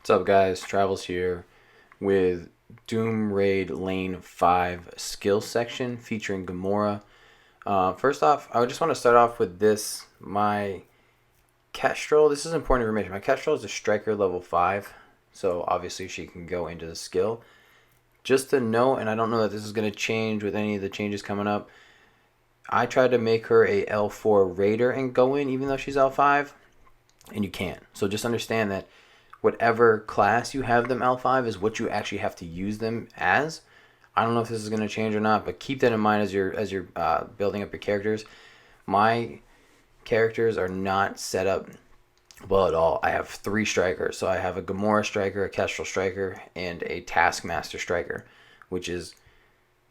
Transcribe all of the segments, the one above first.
What's up, guys? Travels here with Doom Raid Lane 5 skill section featuring Gamora. First off, I just want to start off with this. My Kestrel, this is important information. My Kestrel is a striker level 5, so obviously she can go into the skill. Just to note, and I don't know that this is going to change with any of the changes coming up, I tried to make her a L4 Raider and go in even though she's L5, and you can't. So just understand that whatever class you have them L5 is what you actually have to use them as. I don't know if this is going to change or not, but keep that in mind as you're building up your characters. My characters are not set up well at all. I have 3 strikers. So I have a Gamora striker, a Kestrel striker, and a Taskmaster striker, which is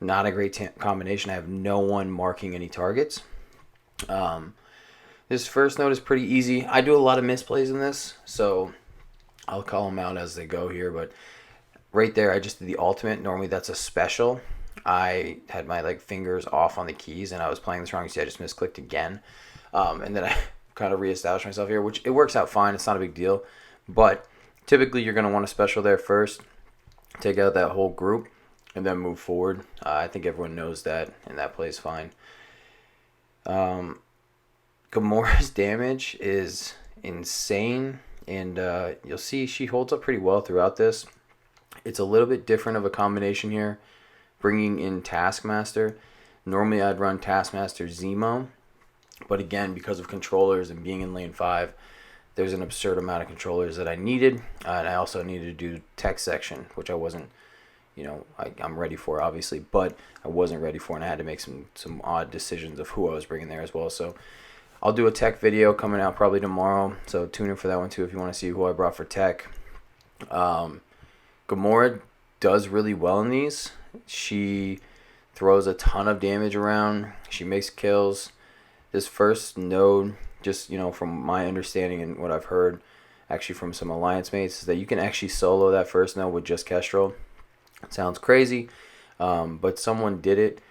not a great combination. I have no one marking any targets. This first node is pretty easy. I do a lot of misplays in this, so I'll call them out as they go here, but right there I just did the ultimate. Normally that's a special. I had my fingers off on the keys and I was playing this wrong. You see I just misclicked again. And then I kind of reestablished myself here, which it works out fine. It's not a big deal. But typically you're going to want a special there first. Take out that whole group and then move forward. I think everyone knows that, and that plays fine. Gamora's damage is insane. And you'll see she holds up pretty well throughout this. It's a little bit different of a combination here, bringing in Taskmaster. Normally I'd run Taskmaster Zemo, but again, because of controllers and being in lane 5, there's an absurd amount of controllers that I needed. And I also needed to do tech section, which I wasn't, I'm ready for, obviously, but I wasn't ready for, and I had to make some odd decisions of who I was bringing there as well. So I'll do a tech video coming out probably tomorrow, so tune in for that one too if you want to see who I brought for tech. Gamora does really well in these. She throws a ton of damage around. She makes kills. This first node, just from my understanding and what I've heard actually from some alliance mates, is that you can actually solo that first node with just Kestrel. It sounds crazy, but someone did it.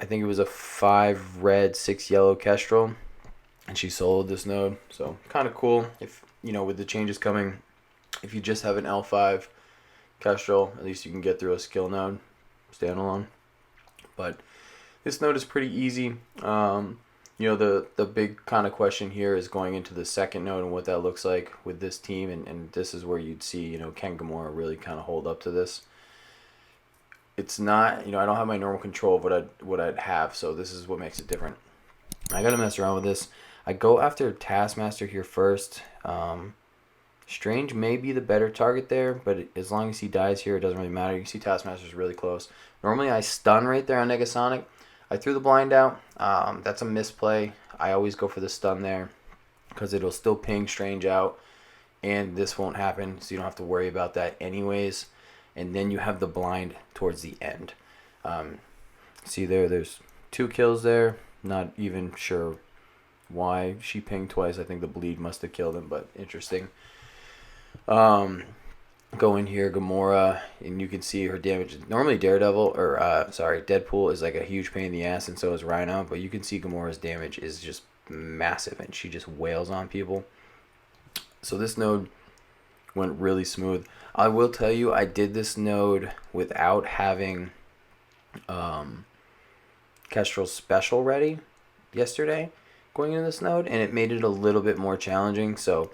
I think it was a 5 red, 6 yellow Kestrel, and she soloed this node. So kind of cool. If with the changes coming, if you just have an L5 Kestrel, at least you can get through a skill node standalone. But this node is pretty easy. The big kind of question here is going into the second node and what that looks like with this team, and this is where you'd see can Gamora really kind of hold up to this. It's not, I don't have my normal control of what I'd have, so this is what makes it different. I gotta mess around with this. I go after Taskmaster here first. Strange may be the better target there, but as long as he dies here, it doesn't really matter. You can see Taskmaster's really close. Normally I stun right there on Negasonic. I threw the blind out. That's a misplay. I always go for the stun there because it'll still ping Strange out, and this won't happen, so you don't have to worry about that anyways. And then you have the blind towards the end. See there's 2 kills there. Not even sure why she pinged twice. I think the bleed must have killed him, but interesting. Go in here, Gamora, and you can see her damage. Normally Deadpool is like a huge pain in the ass, and so is Rhino, but you can see Gamora's damage is just massive, and she just wails on people. So this node went really smooth. I will tell you, I did this node without having Kestrel's special ready yesterday going into this node, and it made it a little bit more challenging. So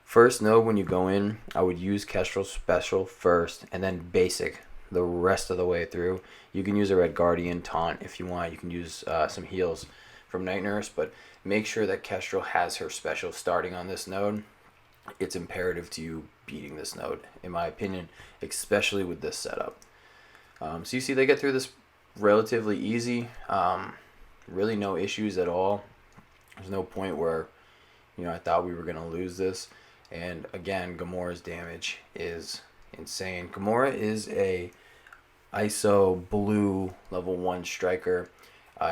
first node, when you go in, I would use Kestrel's special first and then basic the rest of the way through. You can use a Red Guardian taunt if you want. You can use some heals from Night Nurse, but make sure that Kestrel has her special starting on this node. It's imperative to you beating this node, in my opinion, especially with this setup. So you see they get through this relatively easy. Really no issues at all. There's no point where I thought we were going to lose this. And again, Gamora's damage is insane. Gamora is a ISO blue level 1 striker.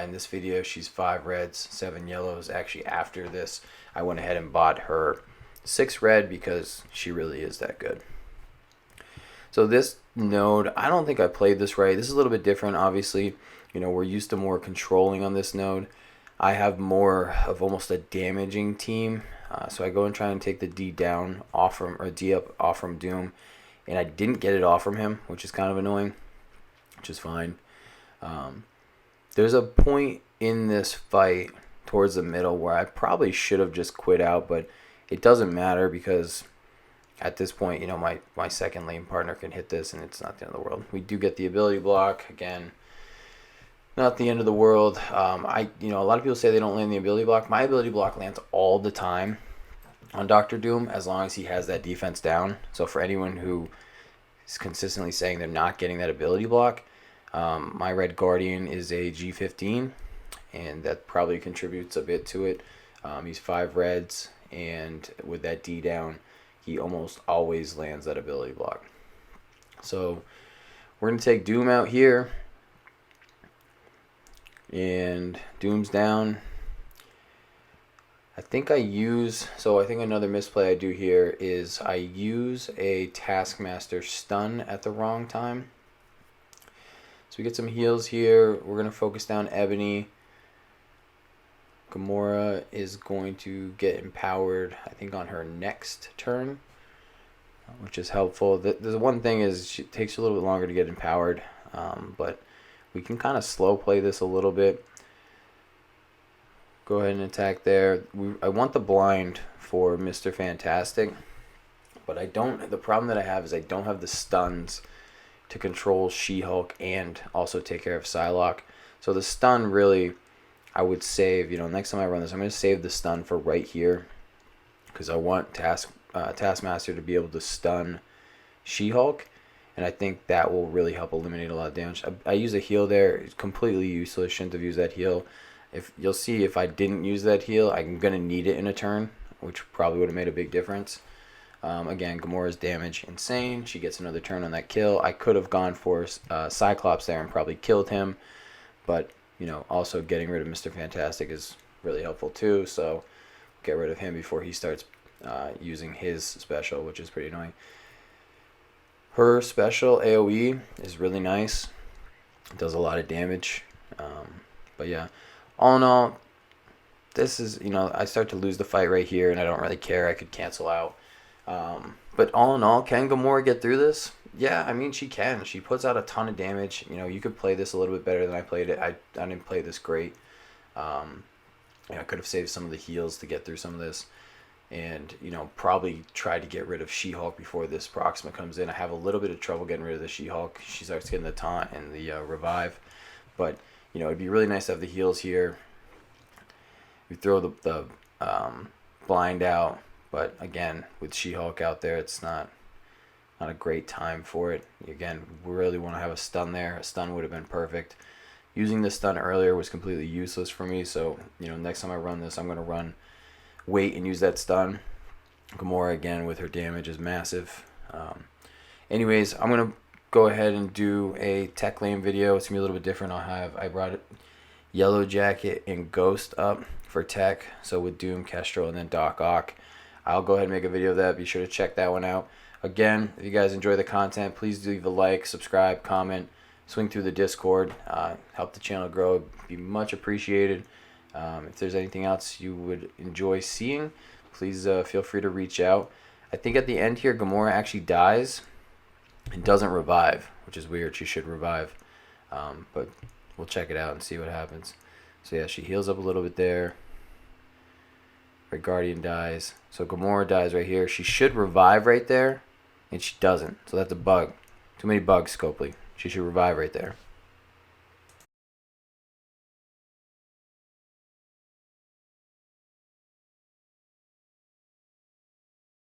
In this video she's 5 reds, 7 yellows. Actually, after this I went ahead and bought her 6 red because she really is that good. So this node, I don't think I played this right. This is a little bit different, obviously. We're used to more controlling on this node. I have more of almost a damaging team. So I go and try and take the D down off from, or D up off from Doom, and I didn't get it off from him, which is kind of annoying, which is fine. There's a point in this fight towards the middle where I probably should have just quit out, but it doesn't matter because at this point, you know, my second lane partner can hit this and it's not the end of the world. We do get the ability block. Again, not the end of the world. You know, a lot of people say they don't land the ability block. My ability block lands all the time on Dr. Doom as long as he has that defense down. So for anyone who is consistently saying they're not getting that ability block, my Red Guardian is a G15, and that probably contributes a bit to it. He's 5 reds, and with that D down, he almost always lands that ability block. So we're going to take Doom out here, and Doom's down. I think another misplay I do here is I use a Taskmaster stun at the wrong time. So we get some heals here. We're going to focus down Ebony. Gamora is going to get empowered, I think, on her next turn, which is helpful. The one thing is it takes a little bit longer to get empowered, but we can kind of slow play this a little bit. Go ahead and attack there. I want the blind for Mr. Fantastic, but I don't. The problem that I have is I don't have the stuns to control She-Hulk and also take care of Psylocke. So the stun really, I would save. You know, next time I run this, I'm going to save the stun for right here because I want Taskmaster to be able to stun She-Hulk, and I think that will really help eliminate a lot of damage. I use a heal there. It's completely useless. Shouldn't have used that heal. If you'll see, if I didn't use that heal, I'm going to need it in a turn, which probably would have made a big difference. Again, Gamora's damage, insane. She gets another turn on that kill. I could have gone for Cyclops there and probably killed him, but, you know, also getting rid of Mr. Fantastic is really helpful too, so get rid of him before he starts using his special, which is pretty annoying. Her special, AoE, is really nice. It does a lot of damage. But yeah, all in all, this is, you know, I start to lose the fight right here, and I don't really care. I could cancel out. But all in all, can Gamora get through this? Yeah, I mean, she can. She puts out a ton of damage. You know, you could play this a little bit better than I played it. I didn't play this great. You know, I could have saved some of the heals to get through some of this. And, you know, probably try to get rid of She-Hulk before this Proxima comes in. I have a little bit of trouble getting rid of the She-Hulk. She starts getting the taunt and the revive. But, you know, it'd be really nice to have the heals here. We throw the blind out. But again, with She-Hulk out there, it's not a great time for it. Again, we really want to have a stun there. A stun would have been perfect. Using the stun earlier was completely useless for me. So, you know, next time I run this, I'm going to wait and use that stun. Gamora, again, with her damage is massive. Anyways, I'm going to go ahead and do a tech lane video. It's going to be a little bit different. I brought Yellow Jacket and Ghost up for tech. So with Doom, Kestrel, and then Doc Ock. I'll go ahead and make a video of that. Be sure to check that one out. Again, if you guys enjoy the content, please leave a like, subscribe, comment, swing through the Discord. Help the channel grow. It'd be much appreciated. If there's anything else you would enjoy seeing, please feel free to reach out. I think at the end here, Gamora actually dies and doesn't revive, which is weird. She should revive. But we'll check it out and see what happens. So yeah, she heals up a little bit there. Red Guardian dies. So Gamora dies right here. She should revive right there, and she doesn't. So that's a bug. Too many bugs, Scopely. She should revive right there.